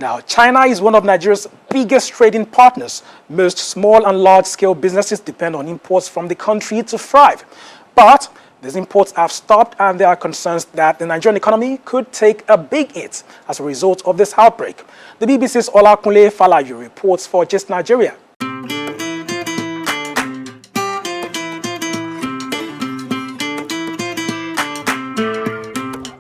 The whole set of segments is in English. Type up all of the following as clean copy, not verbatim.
Now, China is one of Nigeria's biggest trading partners. Most small and large-scale businesses depend on imports from the country to thrive. But these imports have stopped, and there are concerns that the Nigerian economy could take a big hit as a result of this outbreak. The BBC's Olakunle Falayu reports for Just Nigeria.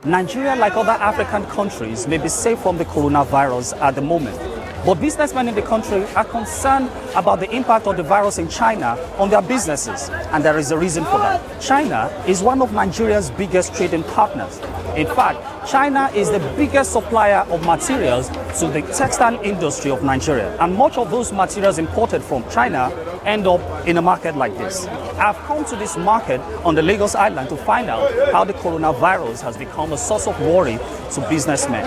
Nigeria, like other African countries, may be safe from the coronavirus at the moment. But businessmen in the country are concerned about the impact of the virus in China on their businesses. And there is a reason for that. China is one of Nigeria's biggest trading partners. In fact, China is the biggest supplier of materials to the textile industry of Nigeria. And much of those materials imported from China end up in a market like this. I've come to this market on the Lagos Island to find out how the coronavirus has become a source of worry to businessmen.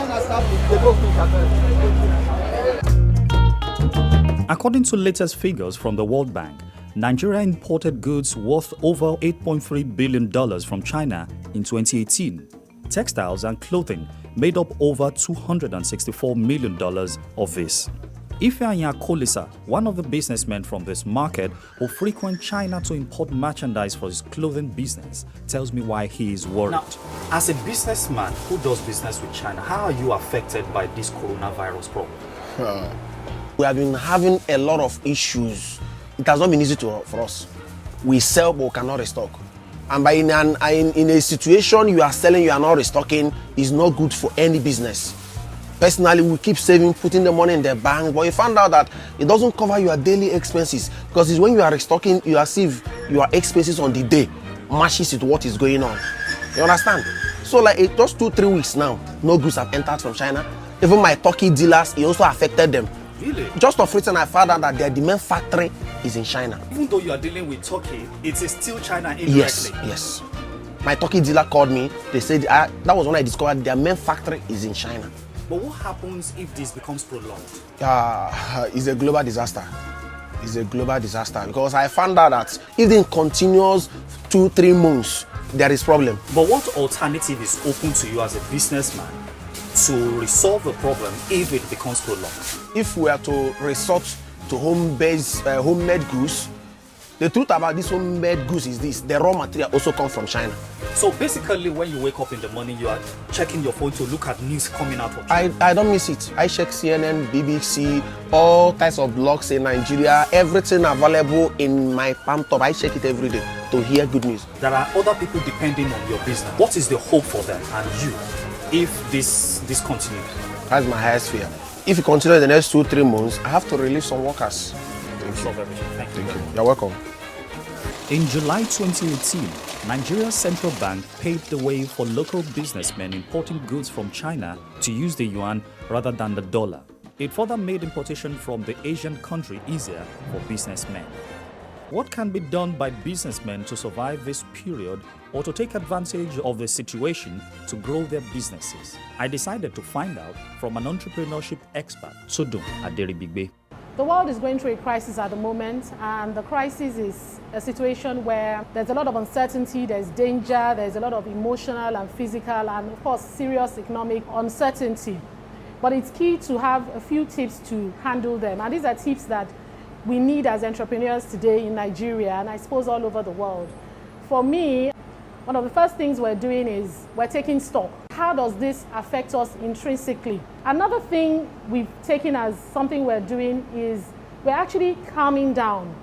According to latest figures from the World Bank, Nigeria imported goods worth over $8.3 billion from China in 2018. Textiles and clothing made up over $264 million of this. Ifeanyi Kolisa, one of the businessmen from this market who frequent China to import merchandise for his clothing business, tells me why he is worried. Now, as a businessman who does business with China, how are you affected by this coronavirus problem? We have been having a lot of issues. It has not been easy for us. We sell but we cannot restock. And by in a situation you are selling, you are not restocking, is not good for any business. Personally, we keep saving, putting the money in the bank, but you found out that it doesn't cover your daily expenses, because it's when you are restocking, you receive your expenses on the day matches with what is going on. You understand? So like just 2-3 weeks now, no goods have entered from China. Even my Turkey dealers, it also affected them. Really? Just of recent, I found out that the main factory is in China. Even though you are dealing with Turkey, it is still China indirectly. Yes. My Turkey dealer called me. They said that was when I discovered their main factory is in China. But what happens if this becomes prolonged? It's a global disaster. It's a global disaster, because I found out that if it continues 2-3 months, there is problem. But what alternative is open to you as a businessman to resolve the problem if it becomes prolonged? If we are to resort to homemade goods, the truth about this homemade goods is this: the raw material also comes from China. So basically, when you wake up in the morning, you are checking your phone to look at news coming out of China. I don't miss it. I check CNN, BBC, all types of blogs in Nigeria, everything available in my palm top. I check it every day to hear good news. There are other people depending on your business. What is the hope for them and you if this continues? That's my highest fear. If it continues in the next 2-3 months, I have to release some workers. Thank you. You're welcome. In July 2018, Nigeria's central bank paved the way for local businessmen importing goods from China to use the yuan rather than the dollar. It further made importation from the Asian country easier for businessmen. What can be done by businessmen to survive this period or to take advantage of the situation to grow their businesses? I decided to find out from an entrepreneurship expert, Sodom Aderibigbe. The world is going through a crisis at the moment, and the crisis is a situation where there's a lot of uncertainty, there's danger, there's a lot of emotional and physical and of course serious economic uncertainty. But it's key to have a few tips to handle them, and these are tips that we need as entrepreneurs today in Nigeria and I suppose all over the world. For me, one of the first things we're doing is we're taking stock. How does this affect us intrinsically? Another thing we've taken as something we're doing is we're actually calming down.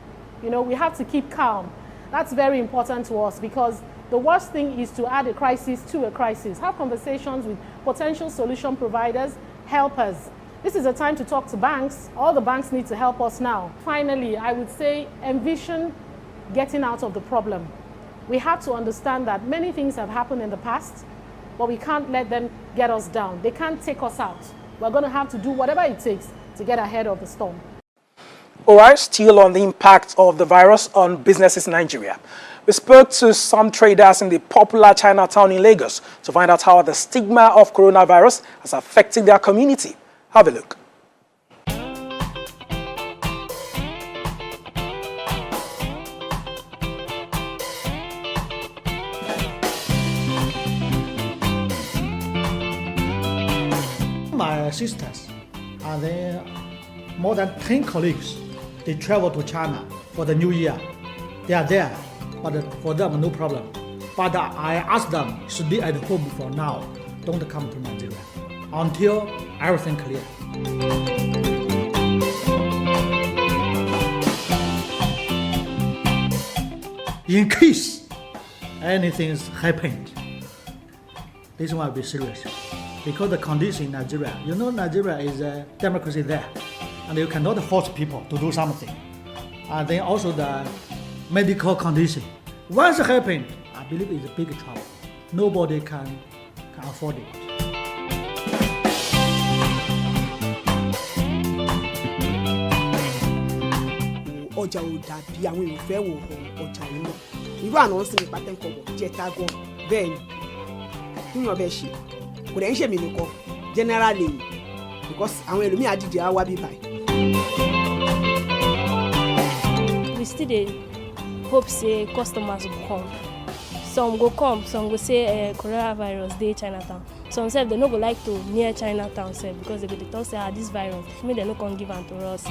You know, we have to keep calm. That's very important to us, because the worst thing is to add a crisis to a crisis. Have conversations with potential solution providers, helpers. This is a time to talk to banks. All the banks need to help us now. Finally, I would say envision getting out of the problem. We have to understand that many things have happened in the past, but we can't let them get us down. They can't take us out. We're going to have to do whatever it takes to get ahead of the storm. All right, still on the impact of the virus on businesses in Nigeria. We spoke to some traders in the popular Chinatown in Lagos to find out how the stigma of coronavirus has affected their community. Have a look. My sisters, And then more than 10 colleagues, they travel to China for the New Year. They are there, but for them, no problem. But I asked them, should be at home for now. Don't come to Nigeria until everything clear. In case anything happened, this one will be serious. Because the condition in Nigeria, you know Nigeria is a democracy there, and you cannot force people to do something. And then also the medical condition. Once it happened, I believe it's a big trouble. Nobody can afford it. Ọjà ò dàbí àwọn èèyàn fẹ́ wò ọjà yìí mọ́. Irú àná ń sinmi pátẹ́ńkọ̀bọ̀ jẹta gan bẹ́ẹ̀ ni. Kíyàn bẹ́ẹ̀ ṣe. Kò dẹ̀ ń ṣèmi nìkan generally because àwọn ẹlòmíì àdìdì á wá bí báyìí. We still dey hope say customers go come. Some go come, some go say coronavirus dey Chinatown. Some sef they no go like to near Chinatown sef because they go dey talk say this virus make dem no come give am to us.